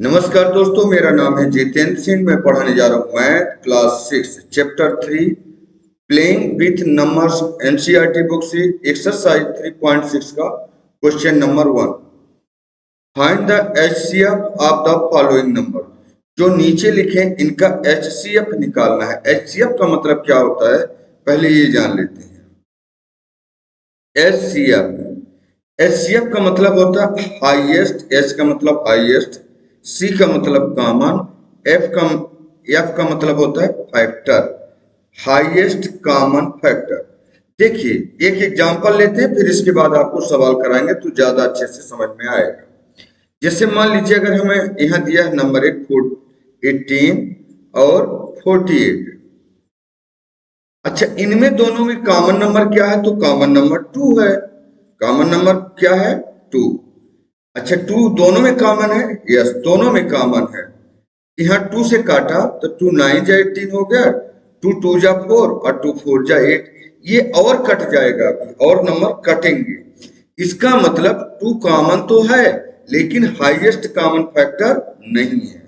नमस्कार दोस्तों, मेरा नाम है जितेंद्र सिंह। मैं पढ़ाने जा रहा हूँ math class 6 chapter 3 playing with numbers NCERT book से एक्सरसाइज 3.6 का question number 1। Find the HCF of the following number. जो नीचे लिखे इनका एचसीएफ निकालना है। एचसीएफ का मतलब क्या होता है पहले ये जान लेते हैं। एचसीएफ का मतलब होता है हाईएस्ट। एच का मतलब हाईएस्ट, सी का मतलब कॉमन, एफ का मतलब होता है फैक्टर, हाईएस्ट कॉमन फैक्टर। देखिए एक एग्जांपल लेते हैं, फिर इसके बाद आपको सवाल कराएंगे तो ज्यादा अच्छे से समझ में आएगा। जैसे मान लीजिए अगर हमें यहाँ दिया है नंबर 18 और 48। अच्छा, इनमें दोनों में कॉमन नंबर क्या है? तो कॉमन नंबर 2 है। कॉमन नंबर क्या है? 2। अच्छा, 2 दोनों में कॉमन है? यस, दोनों में कॉमन है। यहाँ 2 से काटा तो 2 9 जा 18 हो गया, 2 2 जा 4 और 2 4 जा 8। ये और कट जाएगा, अभी और नंबर कटेंगे। इसका मतलब 2 कॉमन तो है लेकिन हाईएस्ट कॉमन फैक्टर नहीं है।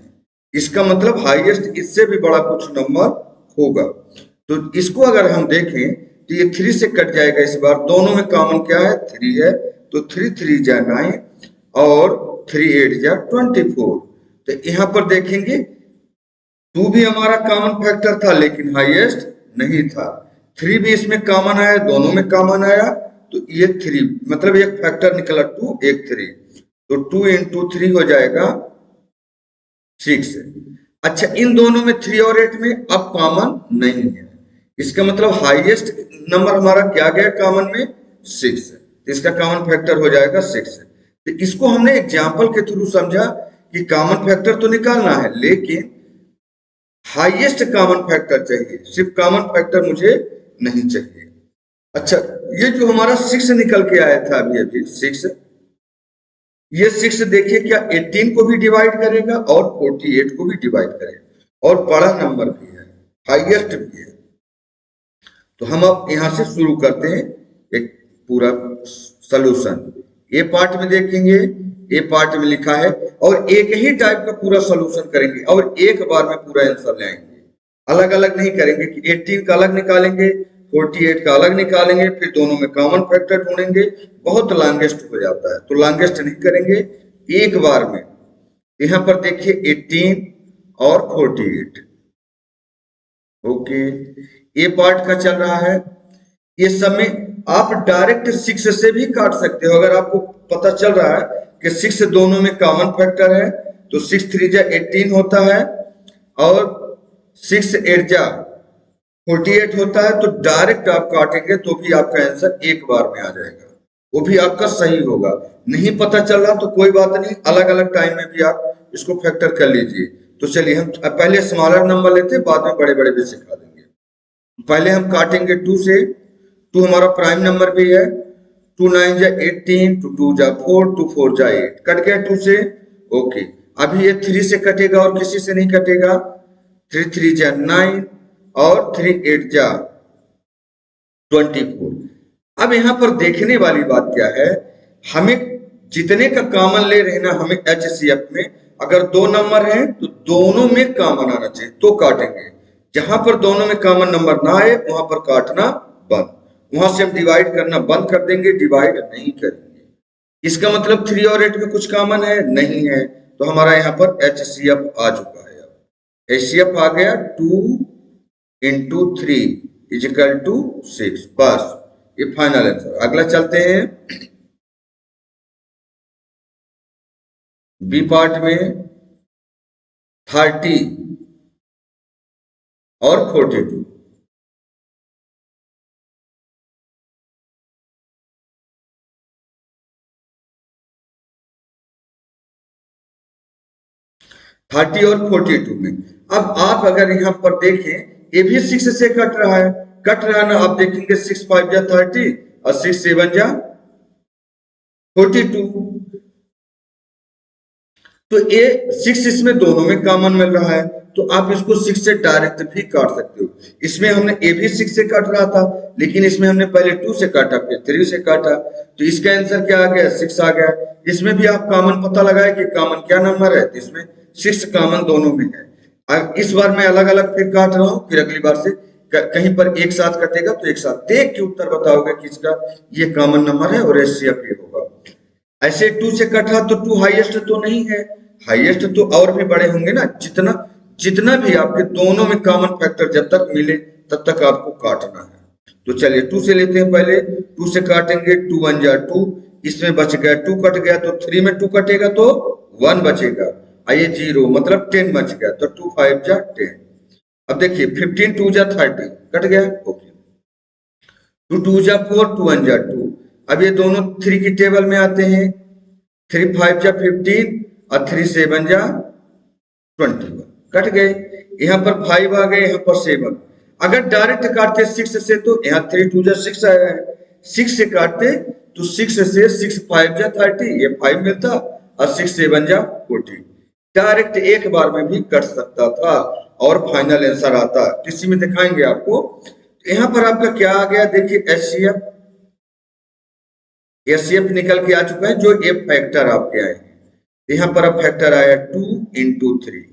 इसका मतलब हाईएस्ट इससे भी बड़ा कुछ नंबर होगा। तो इसको अगर हम देखें तो ये 3 से कट जाएगा इस बार। दोनों में कॉमन क्या है? 3 है। तो 3 3 जा 9 और 3 8 जा 24। तो यहाँ पर देखेंगे 2 भी हमारा कॉमन फैक्टर था लेकिन हाईएस्ट नहीं था। 3 भी इसमें कॉमन आया, दोनों में कॉमन आया, तो ये 3 मतलब एक फैक्टर निकला 2 एक 3। तो 2 into 3 हो जाएगा 6। अच्छा, इन दोनों में 3 और 8 में अब कॉमन नहीं है। इसका मतलब हाईएस्ट नंबर हमारा क्या गया कॉमन में? 6। तो इसका कॉमन फैक्टर हो जाएगा 6। तो इसको हमने एग्जाम्पल के थ्रू समझा कि कॉमन फैक्टर तो निकालना है लेकिन हाईएस्ट कॉमन फैक्टर चाहिए, सिर्फ कॉमन फैक्टर मुझे नहीं चाहिए। अच्छा, ये जो हमारा 6 निकल के आया था अभी 6, ये 6 देखिए क्या 18 को भी डिवाइड करेगा और 48 को भी डिवाइड करेगा और बड़ा नंबर भी है, हाईएस्ट भी है। तो हम अब यहां से शुरू करते हैं एक पूरा सॉल्यूशन। ए पार्ट में देखेंगे, ए पार्ट में लिखा है और एक ही टाइप का पूरा सॉल्यूशन करेंगे और एक बार में पूरा आंसर लाएंगे। अलग अलग नहीं करेंगे कि 18 का अलग निकालेंगे, 48 का अलग निकालेंगे, फिर दोनों में कॉमन फैक्टर ढूंढेंगे। बहुत लॉन्गेस्ट हो जाता है, तो लॉन्गेस्ट नहीं करेंगे, एक बार में। यहां पर देखिए 18 और 48। ओके, ये पार्ट का चल रहा है। ये सब में आप डायरेक्ट 6 से भी काट सकते हो। अगर आपको पता चल रहा है कि 6 दोनों में कॉमन फैक्टर है तो 6 3 जा 18 होता है और 6 8 जा 48 होता है, तो डायरेक्ट आप काटेंगे तो भी आपका आंसर एक बार में आ जाएगा, वो भी आपका सही होगा। नहीं पता चल रहा तो कोई बात नहीं, अलग अलग टाइम में भी आप इसको फैक्टर कर लीजिए। तो चलिए हम पहले स्मॉलर नंबर लेते हैं, बाद में बड़े बड़े भी सिखा देंगे। पहले हम काटेंगे 2 से। 2 हमारा प्राइम नंबर भी है। 2 9 जा 18, 2 2 जा 4, 2 4 जा 8, कट गया 2 से। ओके, अभी ये 3 से कटेगा और किसी से नहीं कटेगा। 3 3 जा 9 और 3 8 जा 24। अब यहाँ पर देखने वाली बात क्या है, हमें जितने का कॉमन ले रहे हैं ना, हमें एचसीएफ में अगर 2 नंबर हैं तो दोनों में कॉमन आना चाहिए तो काटेंगे। जहां पर दोनों में कॉमन नंबर ना आए वहां पर काटना बंद, वहां से हम डिवाइड करना बंद कर देंगे, डिवाइड नहीं करेंगे। इसका मतलब 3 और 8 में कुछ कॉमन है? नहीं है, तो हमारा यहाँ पर एचसीएफ आ चुका है। अब एचसीएफ आ गया 2 into 3 इजिकल टू 6। बस ये फाइनल आंसर। अगला चलते हैं बी पार्ट में। 30 और 42। थर्टी और 42 में अब आप अगर यहां पर देखें, ये भी 6 से कट रहा है। कट रहा ना, आप देखेंगे 6 5 जा 30 और 6 7 जा 42। तो ये 6 इसमें दोनों में कॉमन मिल रहा है, तो आप इसको 6 से डायरेक्ट भी काट सकते हो। इसमें हमने ए भी 6 से काट रहा था लेकिन इसमें हमने पहले 2 से काटा फिर 3 से काटा, तो इसका आंसर क्या आ गया? 6 आ गया। इसमें भी आप कॉमन पता लगाए कि कॉमन क्या नंबर है, तो इसमें 6 कॉमन दोनों में है। अब इस बार मैं अलग अलग फिर काट रहा हूँ, फिर अगली बार से कहीं पर एक साथ कटेगा तो एक साथ देख के उत्तर बताओगे किसका ये कॉमन नंबर है और एचसीएफ ये होगा। ऐसे 2 से कट रहा तो 2 हाईएस्ट तो नहीं है, हाईएस्ट तो और भी बड़े होंगे ना। जितना जितना भी आपके दोनों में कॉमन फैक्टर जब तक मिले तब तक आपको काटना है। तो चलिए 2 से लेते हैं, पहले 2 से काटेंगे, 2 1 जा 2, इसमें बच गया 2 कट गया तो 3 में 2 कटेगा तो 1 बचेगा, आइए 0 मतलब 10 बच गया तो 2 5 जा 10। अब देखिए 15 2 जा 30 कट गया, ओके। 2 2 जा 4, 2 1 जा 2। अब ये दोनों 3 की टेबल में आते हैं, 3 5 जा 15 और 3 7 जा 21 कट गए। यहाँ पर 5 आ गए, यहाँ पर 7। अगर डायरेक्ट काटते 6 से तो यहाँ 3 2 जा 6 आया है, 6 से काटते तो 6 से 6 5 जा 30, ये 5 मिलता और 6 7 जा 40। डायरेक्ट एक बार में भी कट सकता था और फाइनल आंसर आता, किसी में दिखाएंगे आपको। यहाँ पर आपका क्या आ गया, देखिए एचसीएफ, एचसीएफ निकल के आ चुका है, जो एफ फैक्टर आपके आए हैं। यहाँ पर अब फैक्टर आया 2 into 3,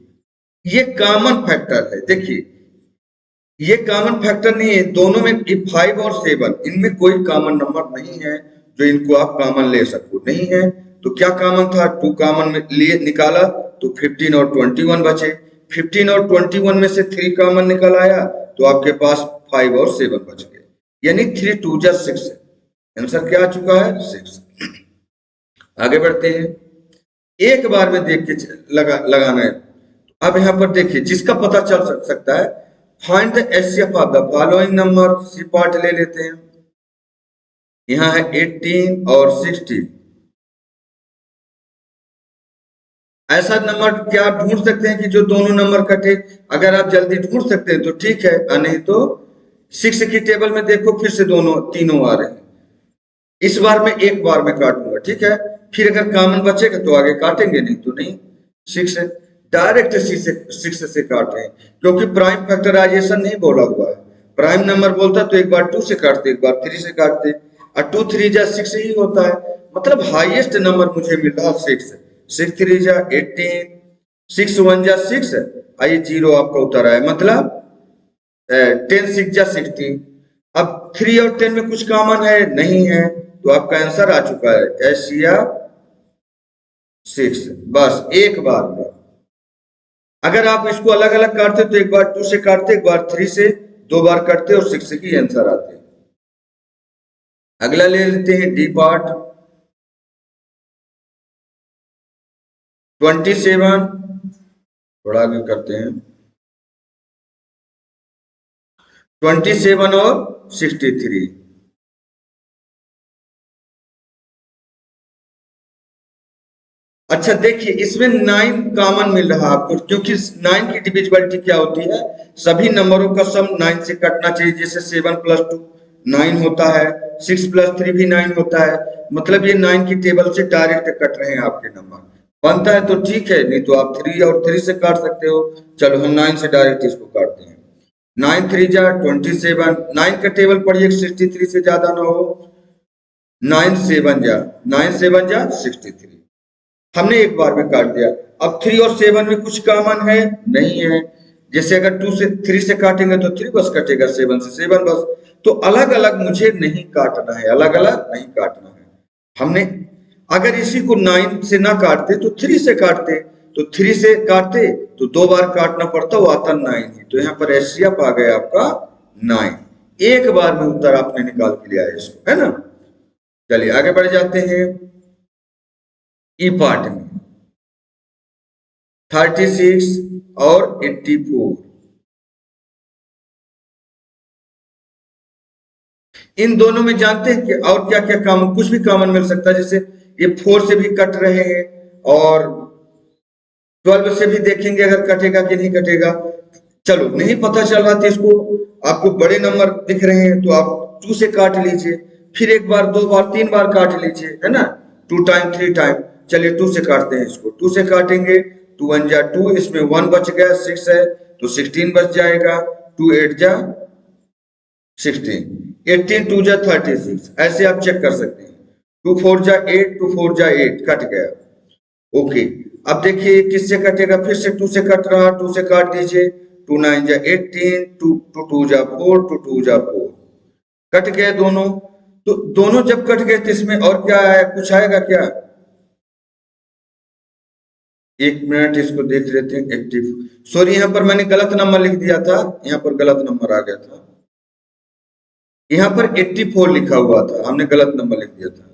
ये कॉमन फैक्टर है। देखिए ये कॉमन फैक्टर नहीं है, दोनों में 5 और 7 इनमें कोई कॉमन नंबर नहीं है जो इनको आप कॉमन ले सको, नहीं है। तो क्या कॉमन था, 2 कॉमन में लिए निकाला तो 15 और 21 बचे, 15 और 21 में से 3 कॉमन निकल आया तो आपके पास 5 और 7 बच गए, यानी 3 2 जा 6 है। आंसर क्या आ चुका है, 6। आगे बढ़ते हैं, एक बार में देख के लगाना है। अब यहाँ पर देखिए जिसका पता चल सकता है, find the HCF of the following number. C part ले लेते हैं, यहाँ है 18 और 60। ऐसा नंबर क्या आप ढूंढ सकते हैं कि जो दोनों नंबर कटे? अगर आप जल्दी ढूंढ सकते हैं तो ठीक है, नहीं तो 6 की टेबल में देखो फिर से दोनों तीनों आ रहे हैं। इस बार मैं एक बार में काटूंगा, ठीक है, फिर अगर कॉमन बचेगा तो आगे काटेंगे, नहीं तो नहीं। 6 डायरेक्ट 6 से काट रहे हैं क्योंकि प्राइम फैक्टराइजेशन नहीं बोला हुआ है। प्राइम नंबर बोलता तो एक बार 2 से काटते, एक बार 3 से काटते, और 2 3 जा 6 ही होता है। मतलब हाईएस्ट नंबर मुझे मिल रहा 6, 6 3 जा 18, 6 1 जा 6, आइए 0 आपका उत्तर आया, मतलब 10 6 जा 16। अब 3 और 10 में कुछ कॉमन है नहीं है, तो आपका आंसर आ चुका है एशिया 6। बस एक बार में। अगर आप इसको अलग अलग काटते तो एक बार 2 से काटते, एक बार 3 से, 2 बार काटते और 6 की आंसर आते। अगला ले लेते हैं डी पार्ट, 27, थोड़ा आगे करते हैं, 27 और 63। अच्छा देखिए इसमें 9 कॉमन मिल रहा है आपको, क्योंकि 9 की डिविजिबिलिटी क्या होती है, सभी नंबरों का सम 9 से कटना चाहिए। जैसे 7 + 2 9 होता है, 6 + 3 भी 9 होता है, मतलब ये 9 की टेबल से डायरेक्ट कट रहे हैं आपके नंबर। बनता है तो ठीक है, नहीं तो आप 3 और 3 से काट सकते हो। चलो हम 9 से डायरेक्ट इसको काटते हैं। 9 3 जा 27, 9 का टेबल पढ़िए 63 से ज्यादा ना हो। 9 7 जा 63, हमने एक बार में काट दिया। अब 3 और 7 में कुछ कॉमन है नहीं है, जैसे अगर 2 से 3 से काटेंगे तो 3 बस कटेगा, 7 से 7 बस। तो अलग अलग मुझे नहीं काटना है, अलग अलग नहीं काटना है। हमने अगर इसी को 9 से ना काटते तो 3 से काटते, तो 3 से काटते तो 2 बार काटना पड़ता, वो आता 9 ही। तो यहाँ पर एचसीएफ आ गया आपका 9, एक बार में उत्तर आपने निकाल के लिया है इसको, है ना। चलिए आगे बढ़ जाते हैं ई पार्ट में, 36 और 84। इन दोनों में जानते हैं कि और क्या क्या कॉमन, कुछ भी कॉमन मिल सकता है। जैसे ये 4 से भी कट रहे हैं और 12 से भी देखेंगे अगर कटेगा कि नहीं कटेगा। चलो नहीं पता चल रहा था इसको, आपको बड़े नंबर दिख रहे हैं तो आप 2 से काट लीजिए, फिर एक बार 2 बार 3 बार काट लीजिए, है ना, 2 टाइम 3 टाइम। चलिए 2 से काटते हैं इसको, 2 से काटेंगे, 2 1 जा 2, इसमें 1 बच गया, 6 है तो 16 बच जाएगा, 2 8 जा 16, 18 2 जा 36। ऐसे आप चेक कर सकते हैं, 2 4 जा 8, 2 4 जा 8 कट गया। ओके, अब देखिए किससे कटेगा, फिर से 2 से कट रहा, 2 से काट दीजिए, 2 9 जा 18, 2 2 जा 4, 2 2 जा 4, कट गए दोनों। तो दोनों जब कट गए तो इसमें और क्या आया, कुछ आएगा क्या? एक मिनट इसको देख लेते हैं। एक्टिव, सॉरी यहाँ पर मैंने गलत नंबर लिख दिया था, यहाँ पर गलत नंबर आ गया था, यहाँ पर 84 लिखा हुआ था, हमने गलत नंबर लिख दिया था।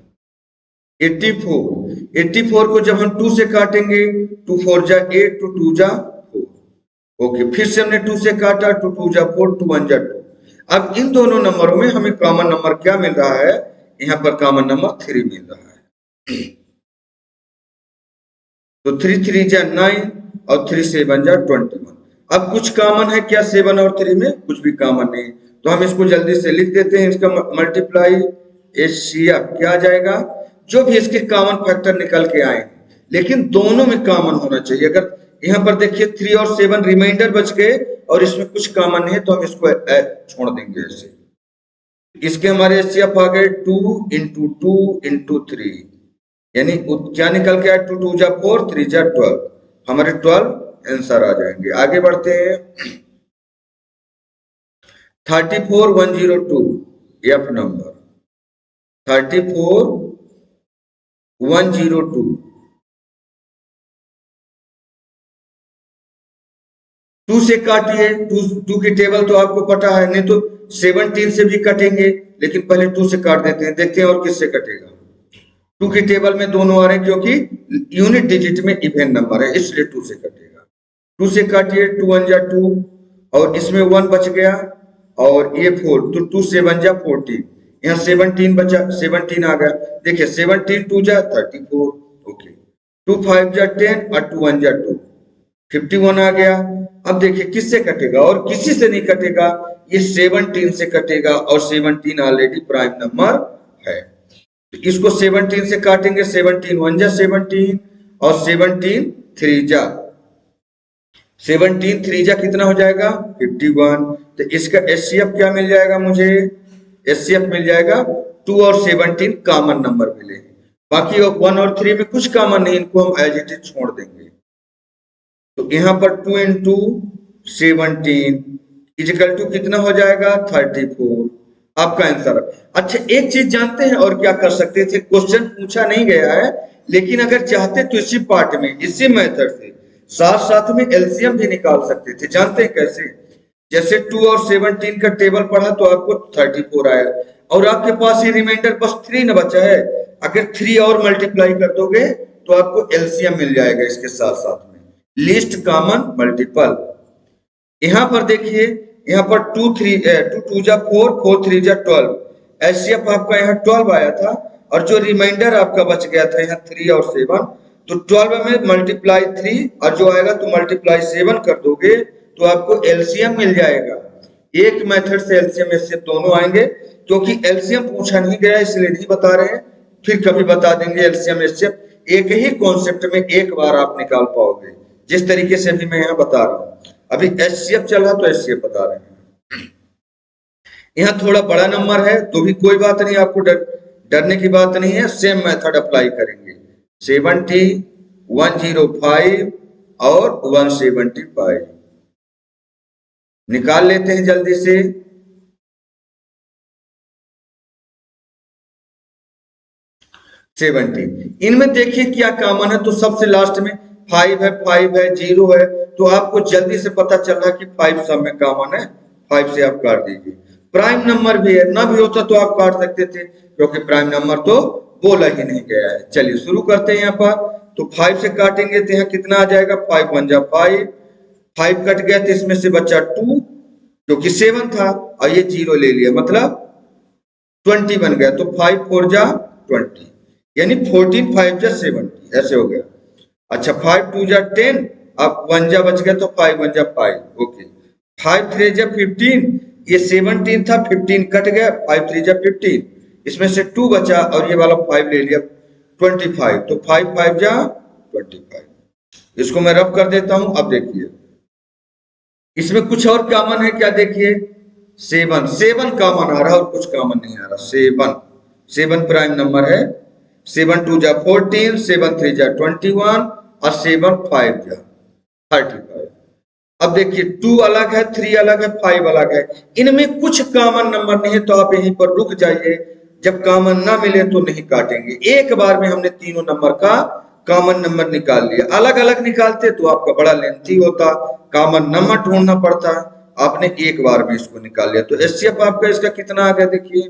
84, 84 को जब हम 2 से काटेंगे, 2 4 जा 8, 2 2 जा 4, ओके, फिर से हमने 2 से काटा, 2 2 जा 4, 2 1 जा 2। अब इन दोनों नंबरों में हमें कॉमन नंबर क्या मिल रहा है, यहाँ पर कॉमन नंबर 3 मिल रहा है। तो 3 3 जा 9 और 3 7 जा 21। अब कुछ कॉमन है क्या 7 और 3 में? कुछ भी कॉमन नहीं, तो हम इसको जल्दी से लिख देते हैं, इसका मल्टीप्लाई एचसीएफ क्या आ जाएगा, जो भी इसके कॉमन फैक्टर निकल के आए, लेकिन दोनों में कॉमन होना चाहिए। अगर यहाँ पर देखिए 3 और 7 रिमाइंडर बच गए और इसमें कुछ कॉमन नहीं है तो हम इसको छोड़ देंगे ऐसे। इसके हमारे एचसीएफ आ गए 2 इंटू 2 इंटू 3, यानी क्या निकल के आया, 2 2 जा 4, 3 जा 12, हमारे 12 आंसर आ जाएंगे। आगे बढ़ते हैं, 34102 एफ नंबर 34102, 2 से काटिए, 2 की टेबल तो आपको पता है, नहीं तो 17 से भी कटेंगे, लेकिन पहले 2 से काट देते हैं, देखते हैं और किससे कटेगा। 2 की टेबल में दोनों आ रहे हैं क्योंकि यूनिट डिजिट में इवन नंबर है, इसलिए 2 से कटेगा। 2 से काटिए, 2 1 जा 2 और इसमें 1 बच गया और ये 4, तो 2 7 जा 14, यहाँ 17 बचा, 17 आ गया, देखिए 17 2 जा 34, ओके, 2 5 जा 10 और 2 1 जा 2, 51 आ गया। अब देखिए किससे कटेगा, और किसी से नहीं कटेगा, ये 17 से कटेगा और 17 ऑलरेडी प्राइम नंबर है। तो इसको 17 से काटेंगे, 17 1 जा 17 और 17 3 जा 17 3 जा कितना हो जाएगा 51। तो इसका एचसीएफ क्या मिल जाएगा मुझे, एचसीएफ मिल जाएगा 2 और 17 कॉमन नंबर मिले, बाकी 1 और 3 में कुछ कॉमन नहीं, इनको हम एज इट इज छोड़ देंगे। तो यहाँ पर 2 इंटू 17 इजिकल टू कितना हो जाएगा 34, आपका आंसर। अच्छा एक चीज जानते हैं और क्या कर सकते थे, क्वेश्चन पूछा नहीं गया है, लेकिन अगर चाहते तो इसी पार्ट में इसी मेथड से साथ साथ में एलसीएम भी निकाल सकते थे। जानते हैं कैसे, जैसे 2 और 17 का टेबल पढ़ा तो आपको 34 आया और आपके पास ये रिमाइंडर बस 3 न बचा है, अगर 3 और मल्टीप्लाई कर दोगे तो आपको एलसीएम मिल जाएगा इसके साथ साथ में, लीस्ट कॉमन मल्टीपल। यहां पर देखिए, यहाँ पर 2 2 जा 4, 4 3 जा 12, एचसीएफ आपका यहाँ 12 आया था और जो रिमाइंडर आपका बच गया था यहाँ 3 और 7, तो 12 में मल्टीप्लाई 3 और जो आएगा तो मल्टीप्लाई 7 कर दोगे तो आपको एलसीएम मिल जाएगा। एक मेथड से एलसीएम एचसीएफ दोनों आएंगे, क्योंकि एलसीएम पूछा नहीं गया इसलिए नहीं बता रहे हैं, फिर कभी बता देंगे एलसीएम एचसीएफ, एक ही कॉन्सेप्ट में एक बार आप निकाल पाओगे, जिस तरीके से अभी मैं यहाँ बता रहा हूँ। अभी एचसीएफ चला तो एचसीएफ बता रहे हैं, यहाँ थोड़ा बड़ा नंबर है तो भी कोई बात नहीं, आपको डरने की बात नहीं है, सेम मेथड अप्लाई करेंगे। 70 105 और 175 निकाल लेते हैं जल्दी से। इनमें देखिए क्या कॉमन है, तो सबसे लास्ट में 5 है, 5 है, 0 है, तो आपको जल्दी से पता चल रहा है कि 5 सब में कॉमन है, 5 से आप काट दीजिए। प्राइम नंबर भी है, ना भी होता तो आप काट सकते थे, क्योंकि प्राइम नंबर तो बोला ही नहीं गया है। चलिए शुरू करते हैं यहाँ पर, तो 5 से काटेंगे तो यहाँ कितना आ जाएगा 5 1 जा 5, 5 कट गया तो इसमें से बचा 2 जो कि 7 था और ये 0 ले लिया, मतलब 20 बन गया, तो 5 4 जा 20, यानी 14 5 जा 70 ऐसे हो गया। अच्छा 5 2 जा 10, अब 1 जा बच गया तो 5 1 जा 5, ओके, 5 3 जा 15, ये 17 था, 15 कट गया, 5 3 जा 15, इसमें से 2 बचा और ये वाला 5 ले लिया 25, तो 5 5 जा 25। इसको मैं रब कर देता हूं। अब देखिए इसमें कुछ और कॉमन है क्या, देखिए 7 कॉमन आ रहा है और कुछ कॉमन नहीं आ रहा, 7 प्राइम नंबर है, 7 2 जा 14, 7 3 जा 21 और 7 5 जा 35। अब देखिए 2 अलग है, 3 अलग है, 5 अलग है, इनमें कुछ कॉमन नंबर नहीं है, तो आप यहीं पर रुक जाइए। जब कॉमन ना मिले तो नहीं काटेंगे। एक बार में हमने तीनों नंबर का कॉमन नंबर निकाल लिया। अलग अलग निकालते तो आपका बड़ा लेंथी होता, कॉमन नंबर ढूंढना पड़ता। आपने एक बार में इसको निकाल लिया, तो एचसीएफ आपका इसका कितना आ गया देखिए।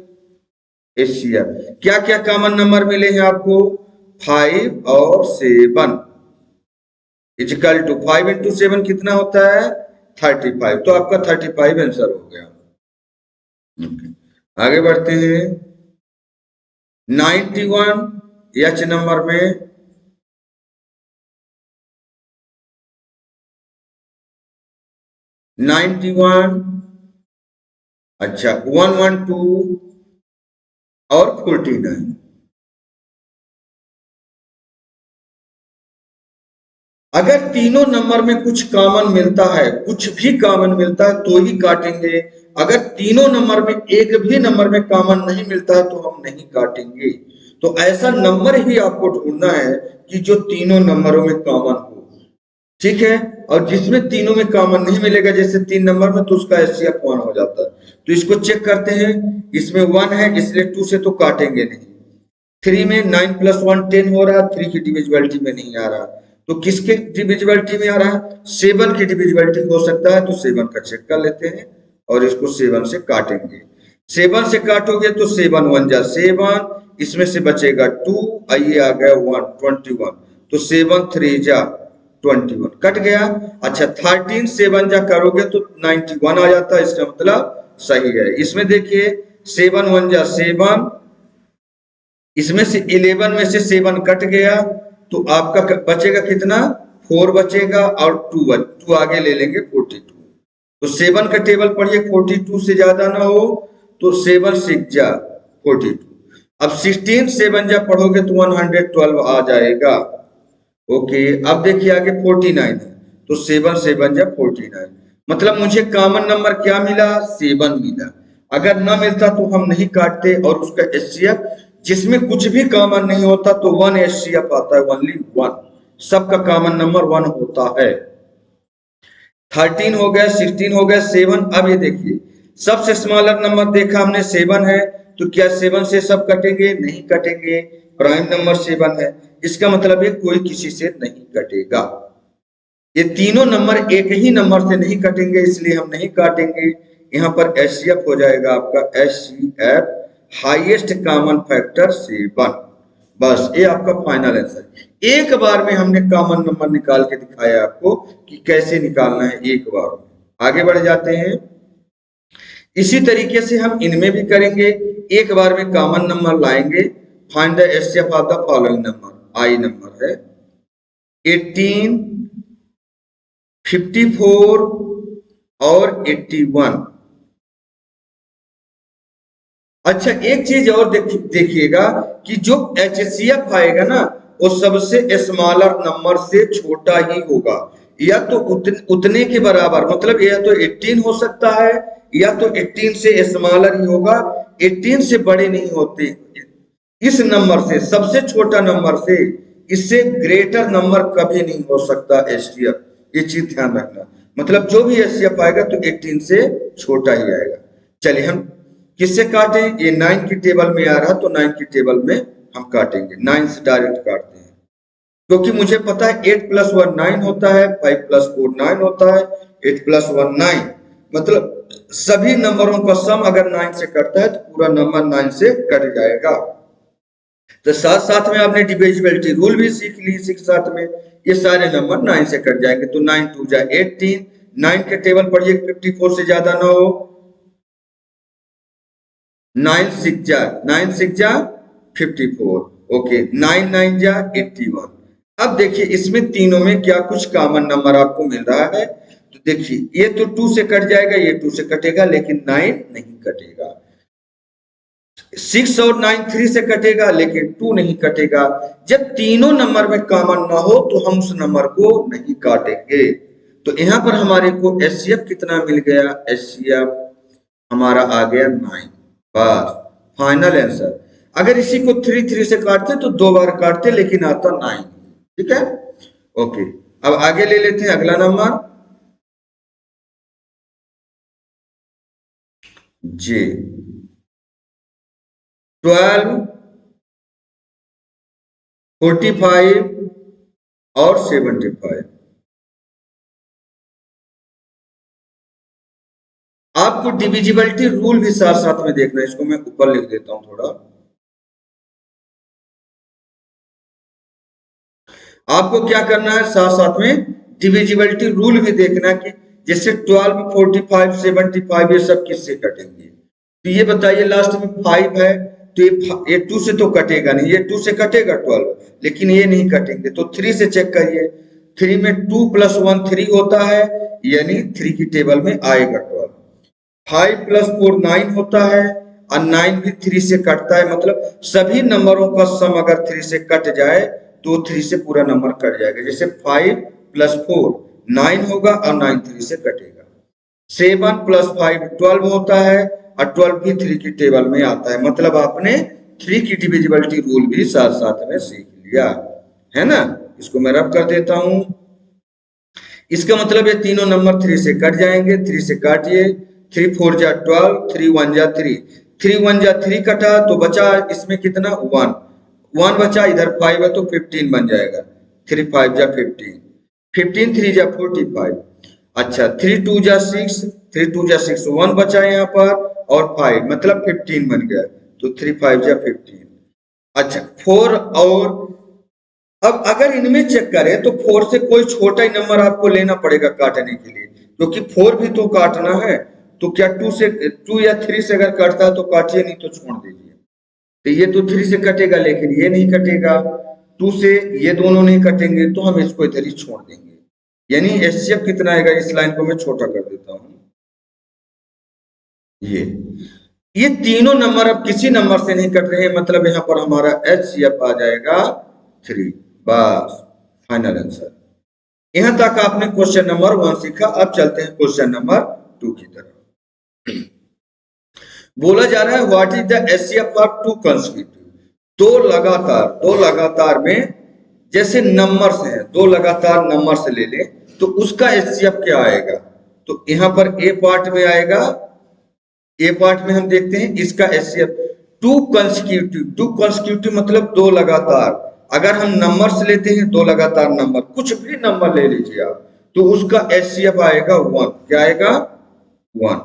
एचसीएफ क्या क्या कॉमन नंबर मिले हैं आपको, 5 और 7 इजिकल टू 5 इंटू 7 कितना होता है 35। तो आपका 35 आंसर हो गया। आगे बढ़ते हैं 91 एच नंबर में 91, अच्छा 112 और 49। अगर तीनों नंबर में कुछ कॉमन मिलता है, कुछ भी कॉमन मिलता है तो ही काटेंगे। अगर तीनों नंबर में एक भी नंबर में कॉमन नहीं मिलता है तो हम नहीं काटेंगे। तो ऐसा नंबर ही आपको ढूंढना है कि जो तीनों नंबरों में कॉमन हो, ठीक है। और जिसमें तीनों में कॉमन नहीं मिलेगा, जैसे 3 नंबर में, तो उसका एचसीएफ 1 हो जाता है। तो इसको चेक करते हैं, इसमें 1 है इसलिए 2 से तो काटेंगे नहीं। 3 में 9 प्लस 1 10 हो रहा है, 3 की डिविजिबिलिटी में नहीं आ रहा, तो किसके डिविजिबिलिटी में आ रहा है, 7 की डिविजिबिलिटी हो सकता है। तो 7 का चेक कर लेते हैं और इसको 7 से काटेंगे। 7 से काटोगे तो 7 1 जा 7, इसमें से बचेगा 2, आइए आ गया 1 21, तो 7 3 जा 21 कट गया। अच्छा 13 7 जा करोगे तो 91 आ जाता है, इसका मतलब सही है। इसमें देखिए 7 1 जा 7, इसमें से 11 में से 7 कट गया, तो आपका बचेगा कितना 4 बचेगा, और 2 आगे ले लेंगे 42। तो 7 का टेबल पढ़िए, 42 से ज्यादा ना हो, तो 7 6 जा 42। अब 16 7 जा पढ़ोगे तो 112 आ जाएगा। ओके, अब देखिए आगे 49 है, तो 7 7 जा 49। मतलब मुझे कॉमन नंबर क्या मिला, 7 मिला। अगर ना मिलता तो हम नहीं काटते, और उसका एचसीएफ जिसमें कुछ भी कॉमन नहीं होता तो 1 एचसीएफ आता है, ओनली 1। सबका कॉमन नंबर 1 होता है। 13 हो गया, 16 हो गया, 7। अब ये देखिए सबसे स्मॉलर नंबर देखा हमने 7 है, तो क्या 7 से सब कटेंगे, नहीं कटेंगे। प्राइम नंबर 7 है, इसका मतलब ये कोई किसी से नहीं कटेगा। ये तीनों नंबर एक ही नंबर से नहीं कटेंगे, इसलिए हम नहीं काटेंगे। यहाँ पर एचसीएफ हो जाएगा आपका एचसीएफ हाईएस्ट कॉमन फैक्टर 7। बस ये आपका फाइनल आंसर। एक बार में हमने कॉमन नंबर निकाल के दिखाया आपको कि कैसे निकालना है एक बार में। आगे बढ़ जाते हैं, इसी तरीके से हम इनमें भी करेंगे। एक बार में कॉमन नंबर लाएंगे। Find the HCF of the following number. I number है 18, 54 और 81। अच्छा एक चीज और देखिएगा कि जो एचसीएफ आएगा ना, वो सबसे स्मॉलर नंबर से छोटा ही होगा, या तो उतने के बराबर। मतलब या तो 18 हो सकता है, या तो 18 से स्मॉलर ही होगा, 18 से बड़े नहीं होते। इस नंबर से, सबसे छोटा नंबर से, इससे ग्रेटर नंबर कभी नहीं हो सकता एचसीएफ। ये चीज ध्यान रखना। मतलब जो भी एचसीएफ आएगा तो 18 से छोटा ही आएगा। चलिए हम किससे काटें, ये 9 की टेबल में आ रहा, तो 9 की टेबल में हम काटेंगे। 9 से डायरेक्ट काटते हैं, क्योंकि मुझे पता है 8 + 1 9 होता है, 5 + 4 9 होता है, 8 + 1 9। मतलब सभी नंबरों का सम अगर 9 से कटता है तो पूरा नंबर 9 से कट जाएगा। तो साथ साथ में आपने डिविजिबिलिटी रूल भी सीख ली, साथ में ये सारे नंबर 9 से कट जाएंगे। तो 9 2 जा 18, 9 के टेबल पढ़िए 54 से ज्यादा ना हो। 9 6 जा 54। ओके, 9 9 जा 81। अब देखिए इसमें तीनों में क्या कुछ कॉमन नंबर आपको मिल रहा है। तो देखिए ये तो 2 से कट जाएगा, ये 2 से कटेगा, लेकिन 9 नहीं कटेगा। 6 और 9 3 से कटेगा, लेकिन 2 नहीं कटेगा। जब तीनों नंबर में कॉमन ना हो तो हम उस नंबर को नहीं काटेंगे। तो यहाँ पर हमारे को एचसीएफ कितना मिल गया, एचसीएफ हमारा आ गया 9। बस फाइनल आंसर। अगर इसी को 3 से काटते तो 2 बार काटते, लेकिन आता 9। ठीक है, ओके। अब आगे ले लेते हैं अगला नंबर जे। 12, 45 और 75। आपको डिविजिबिलिटी रूल भी साथ साथ में देखना है, इसको मैं ऊपर लिख देता हूं थोड़ा। आपको क्या करना है, साथ साथ में डिविजिबिलिटी रूल भी देखना कि जैसे 12, 45, 75 ये सब किससे कटेंगे। तो ये बताइए, लास्ट में 5 है तो ये 2 से तो कटेगा नहीं, ये 2 से कटेगा 12, लेकिन ये नहीं कटेंगे। तो 3 से चेक करिए, 3 में 2 + 1 3 होता है, यानी 3 की टेबल में आएगा 12। 5 + 4 9 होता है, और 9 भी 3 से कटता है, मतलब सभी नंबरों का सम अगर 3 से कट जाए तो 3 से पूरा नंबर कट जाएगा। जैसे 5 + 4 9 होगा और 9 3 से कटेगा। 7 + 5 12 होता है, और 12 भी 3 की टेबल में आता है, मतलब आपने 3 की डिविजिबिलिटी रूल भी साथ साथ में सीख लिया है ना। इसको मैं रब कर देता हूं। इसका मतलब ये तीनों नंबर 3 से कट जाएंगे, 3 से काटिए, 3 4 जा 12, 3 1 जा 3, 3 1 जा 3 कटा तो बचा इसमें कितना 1, 1 बचा, इधर 5 है तो 15 बन जाएगा, 3 5 जा 15, 15 3 जा 45। अच्छा 3 2 जा 6, 3 2 जा 6 1 बचा यहाँ पर, और 5 मतलब 15 बन गया, तो 3 5 जा 15। अच्छा 4, और अब अगर इनमें चेक करें तो 4 से कोई छोटा ही नंबर आपको लेना पड़ेगा काटने के लिए, क्योंकि 4 भी तो काटना है। तो क्या 2 या 3 से अगर कटता है तो काटिए, नहीं तो छोड़ दीजिए। तो ये तो 3 से कटेगा, लेकिन ये नहीं कटेगा, 2 से ये दोनों नहीं कटेंगे, तो हम इसको इधर ही छोड़ देंगे। यानी एचसीएफ कितना आएगा, इस लाइन को मैं छोटा कर देता हूं। ये तीनों नंबर अब किसी नंबर से नहीं कट रहे हैं, मतलब यहां पर हमारा एचसीएफ आ जाएगा 3। बस फाइनल आंसर। यहां तक आपने क्वेश्चन नंबर 1 सीखा। अब चलते हैं क्वेश्चन नंबर 2 की तरफ। बोला जा रहा है what is the HCF for 2 consecutive. दो लगातार में जैसे नंबर्स हैं, 2 लगातार नंबर्स ले ले तो उसका एचसीएफ क्या आएगा। तो यहां पर ए पार्ट में आएगा, ए पार्ट में हम देखते हैं इसका एचसीएफ 2 कंसेक्यूटिव मतलब 2 लगातार। अगर हम नंबर्स लेते हैं 2 लगातार नंबर, कुछ भी नंबर ले लीजिए आप, तो उसका एचसीएफ आएगा 1। क्या आएगा 1,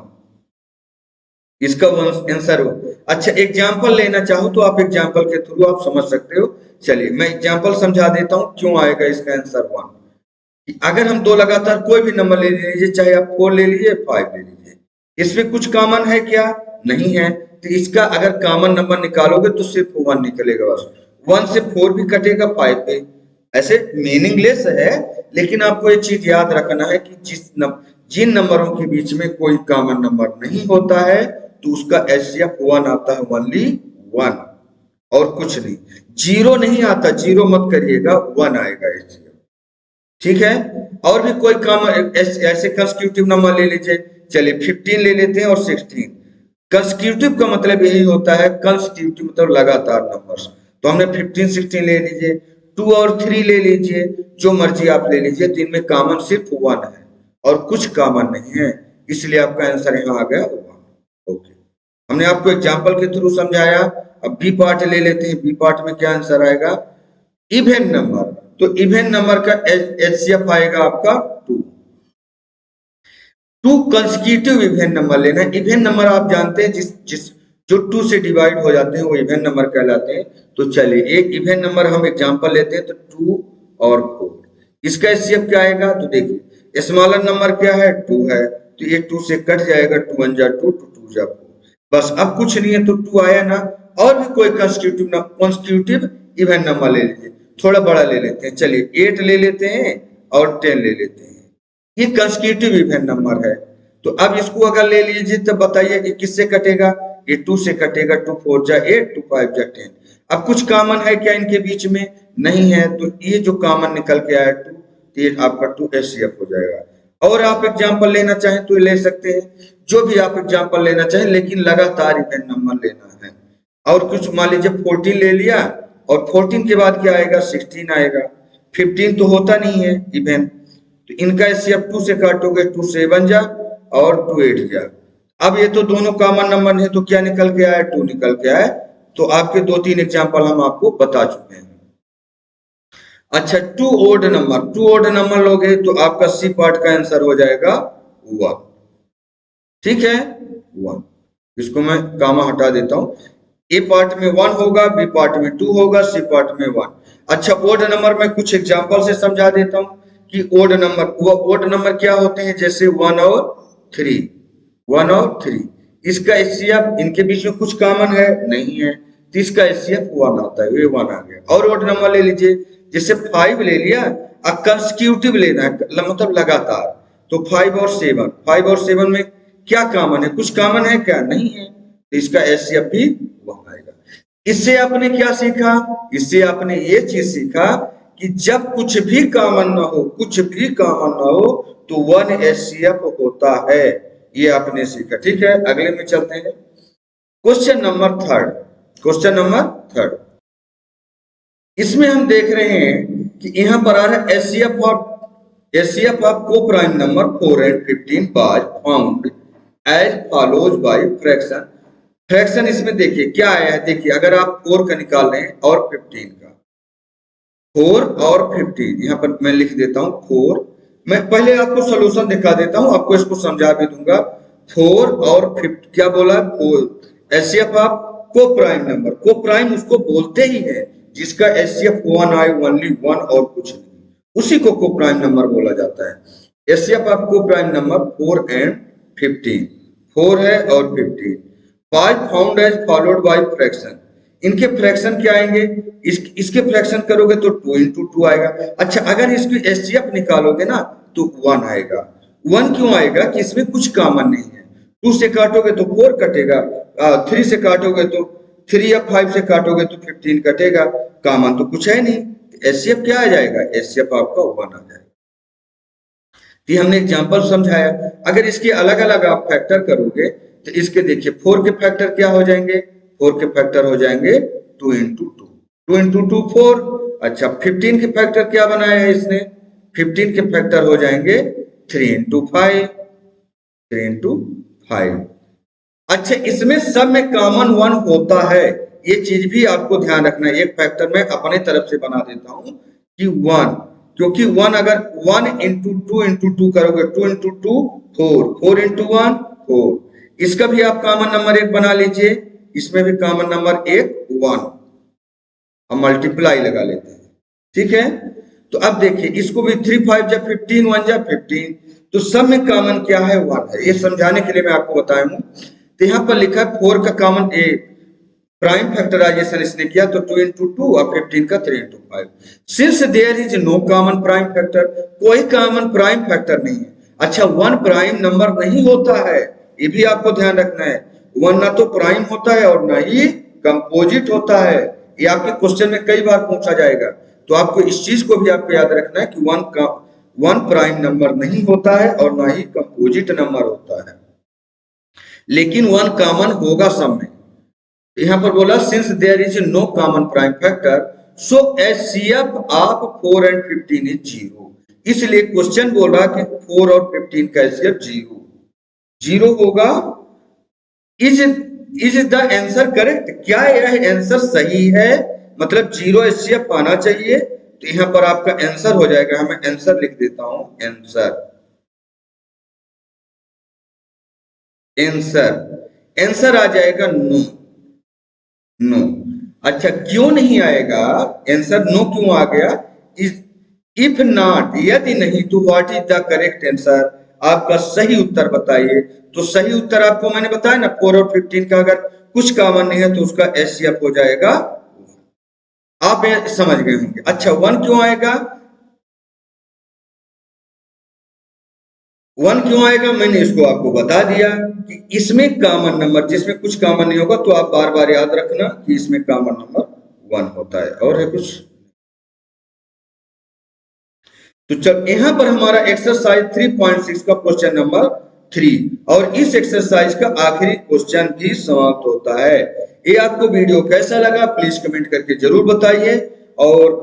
इसका आंसर हो। अच्छा एग्जाम्पल लेना चाहो तो आप एग्जाम्पल के थ्रू आप समझ सकते हो। चलिए मैं एग्जाम्पल समझा देता हूं क्यों आएगा इसका आंसर 1। अगर हम 2 लगातार कोई भी नंबर ले लीजिए, चाहे आप 4 ले लीजिए, 5 ले लीजिए, इसमें कुछ कॉमन है क्या, नहीं है। तो इसका अगर कॉमन नंबर निकालोगे तो सिर्फ 1 निकलेगा बस। 1 से 4 भी कटेगा, 5 पे। ऐसे मीनिंगलेस है, लेकिन आपको ये चीज याद रखना है कि जिन नंबरों के बीच में कोई कॉमन नंबर नहीं होता है तो उसका एचसीएफ 1 आता है, ओनली 1 और कुछ नहीं। 0 नहीं आता, 0 मत करिएगा, 1 आएगा एचसीएफ। ठीक है, और भी कोई कॉमन ऐसे कंसेक्यूटिव नंबर ले लीजिए। चलिए 15 ले लेते हैं और 16। कंसेक्यूटिव का मतलब यही होता है, कंसेक्यूटिव मतलब लगातार नंबर्स। तो हमने 15 16 ले लीजिए, 2 और 3 ले लीजिए, जो मर्जी आप ले लीजिए, तो इनमें कॉमन सिर्फ 1 है और कुछ कॉमन नहीं है, इसलिए आपका आंसर यहाँ आ गया 1। ओके, हमने आपको एग्जाम्पल के थ्रू समझाया। अब बी पार्ट ले लेते हैं, बी पार्ट में क्या आंसर आएगा, इवन नंबर। तो इवन नंबर का एचसीएफ आएगा आपका 2। 2 कंसेक्यूटिव इवन नंबर लेना है। इवन नंबर आप जानते हैं जिस जो 2 से डिवाइड हो जाते हैं वो इवन नंबर कहलाते हैं। तो चलिए एक इवन नंबर हम एग्जांपल लेते हैं, तो 2 और 4, इसका एचसीएफ क्या आएगा। तो देखिए स्मॉलर नंबर क्या है, 2 है, तो ये 2 से कट जाएगा, 2 1 जा 2, 2 जा 4, बस अब कुछ नहीं है, तो 2 आया ना। और भी कोई कंसेक्यूटिव इवन नंबर ले लीजिए, थोड़ा बड़ा ले लेते हैं, चलिए 8 ले लेते हैं और 10 ले लेते हैं, ये कंसेक्यूटिव इवन नंबर है। तो अब इसको अगर ले लीजिए तो बताइए कि किससे कटेगा, ये 2 से कटेगा, 2 4 जा 8, 2 5 जा 10। अब कुछ कॉमन है क्या इनके बीच में, नहीं है, तो ये जो कॉमन निकल के आया 2, तो ये आपका 2 एचसीएफ हो जाएगा। और आप एग्जांपल लेना चाहें तो ले सकते हैं, जो भी आप एग्जांपल लेना चाहें, लेकिन लगातार इवन नंबर लेना है। और कुछ मान लीजिए 14 ले लिया और 14 के बाद क्या आएगा 16 आएगा, 15 तो होता नहीं है इवन, तो इनका एचसीएफ 2 से काटोगे 2 7 जा और 2 8 जा। अब ये तो दोनों कॉमन नंबर है तो क्या निकल के आया 2 निकल के आया। तो आपके 2-3 एग्जाम्पल हम आपको बता चुके हैं। अच्छा 2 ओड नंबर लोगे तो आपका सी पार्ट का आंसर हो जाएगा 1। ठीक है 1, इसको मैं कामा हटा देता हूं। ए पार्ट में 1 होगा, बी पार्ट में 2 होगा, सी पार्ट में 1। अच्छा ओड नंबर में कुछ एग्जांपल से समझा देता हूं कि ओड नंबर क्या होते हैं, जैसे 1 और 3। इसका एचसीएफ इनके बीच में कुछ कॉमन है नहीं है, तो इसका एचसीएफ 1 आता है, ये 1 आ गया। और ओड नंबर ले लीजिए, जैसे 5 ले लिया, अब कंसेक्यूटिव लेना है मतलब लगातार, तो 5 और 7 में क्या कॉमन है, कुछ कॉमन है क्या नहीं है, तो इसका एचसीएफ भी 1 आएगा। इससे आपने क्या सीखा, इससे आपने ये चीज सीखा कि जब कुछ भी कॉमन ना हो तो 1 एचसीएफ होता है, ये आपने सीखा। ठीक है अगले में चलते हैं। क्वेश्चन नंबर थर्ड, इसमें हम देख रहे हैं कि यहां पर आ रहा है एचसीएफ ऑफ को prime number 4 and 15 was found as follows by fraction इसमें देखिए क्या आया है, देखिए अगर आप 4 का निकाल रहे हैं और 15 का, 4 और 15 यहाँ पर मैं लिख देता हूं 4, मैं पहले आपको सोल्यूशन दिखा देता हूं, आपको इसको समझा भी दूंगा। 4 और 50 क्या बोला, 4 एचसीएफ ऑफ को प्राइम नंबर, को प्राइम उसको बोलते ही है जिसका एचसीएफ 1 आए, ओनली 1 और कुछ नहीं, उसी को प्राइम नंबर बोला जाता है। एचसीएफ ऑफ को प्राइम नंबर 4 and 15, 4 है और 15। 5 found as followed by fraction, इनके फ्रैक्शन क्या आएंगे, इसके फ्रैक्शन करोगे तो 2 into 2 आएगा। अच्छा अगर इसकी एचसीएफ निकालोगे ना तो 1 आएगा। 1 क्यों आएगा कि इसमें कुछ कॉमन नहीं है, 2 से काटोगे तो 4 कटेगा, 3 से काटोगे तो 3 या 5 से काटोगे तो 15 कटेगा, कॉमन तो कुछ है नहीं, एचसीएफ क्या आ जाएगा, एचसीएफ आपका 1 आ जाएगा। तो हमने एग्जांपल समझाया। अगर इसके अलग अलग आप फैक्टर करोगे तो इसके देखिए 4 के फैक्टर क्या हो जाएंगे, 4 के फैक्टर हो जाएंगे 2 into 2 4। अच्छा 15 के फैक्टर क्या बनाया है इसने, 15 के फैक्टर हो जाएंगे 3 into 5। अच्छा इसमें सब में कॉमन 1 होता है, ये चीज भी आपको ध्यान रखना है। एक फैक्टर में अपने तरफ से बना देता हूं कि 1, क्योंकि 1 अगर 1 into 2 into 2 करोगे, 2 into 2 4, 4 into 1 4, इसका भी आप कॉमन नंबर 1 बना लीजिए, इसमें भी कॉमन नंबर 1 हम मल्टीप्लाई लगा लेते हैं। ठीक है तो अब देखिए इसको भी 3 5 जा 15, 1 जा 15, तो सब में कॉमन क्या है 1 है। ये समझाने के लिए मैं आपको बताया हूं। तो यहाँ पर लिखा है 4 का कॉमन प्राइम फैक्टराइजेशन इसने किया तो 2 into 2 और 15 का 3 into 5। Since there is no common prime factor, कोई कॉमन प्राइम फैक्टर नहीं है। अच्छा 1 प्राइम नंबर नहीं होता है, ये भी आपको ध्यान रखना है। 1 ना तो प्राइम होता है और ना ही कंपोजिट होता है, ये आपके क्वेश्चन में कई बार पूछा जाएगा, तो आपको इस चीज को भी आपको याद रखना है कि 1 प्राइम नंबर नहीं होता है और ना ही कंपोजिट नंबर होता है, लेकिन 1 कॉमन होगा सब में। यहां पर बोला since there is no common prime factor so HCF of 4 and 15 is 0, इसलिए क्वेश्चन बोल रहा कि 4 और 15 का एचसीएफ 0 होगा। इज द आंसर करेक्ट, क्या यह आंसर सही है, मतलब 0 एचसीएफ आना चाहिए। तो यहां पर आपका आंसर हो जाएगा, मैं आंसर लिख देता हूं, आंसर आ जाएगा नो। अच्छा क्यों नहीं आएगा आंसर, नो क्यों आ गया, इफ नॉट यदि नहीं तो what is the correct answer, आपका सही उत्तर बताइए। तो सही उत्तर आपको मैंने बताया ना 4 और 15 का अगर कुछ कॉमन नहीं है तो उसका एचसीएफ हो जाएगा, आप समझ गए होंगे। अच्छा 1 क्यों आएगा, 1 क्यों आएगा मैंने इसको आपको बता दिया कि इसमें कॉमन नंबर, जिसमें कुछ कॉमन नहीं होगा तो आप बार बार याद रखना कि इसमें कॉमन नंबर 1 होता है, और है कुछ। तो चल यहां पर हमारा एक्सरसाइज 3.6 का क्वेश्चन नंबर 3 और इस एक्सरसाइज का आखिरी क्वेश्चन भी समाप्त होता है। ये आपको वीडियो कैसा लगा प्लीज कमेंट करके जरूर बताइए, और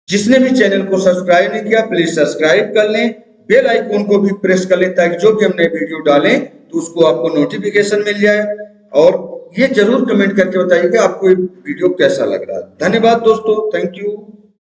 जिसने भी चैनल को सब्सक्राइब नहीं किया प्लीज सब्सक्राइब कर लें, बेल आइकन को भी प्रेस कर लें ताकि जो भी हम नए वीडियो डालें तो उसको आपको नोटिफिकेशन मिल जाए। और ये जरूर कमेंट करके बताइए कि आपको ये वीडियो कैसा लग रहा है। धन्यवाद दोस्तों, थैंक यू।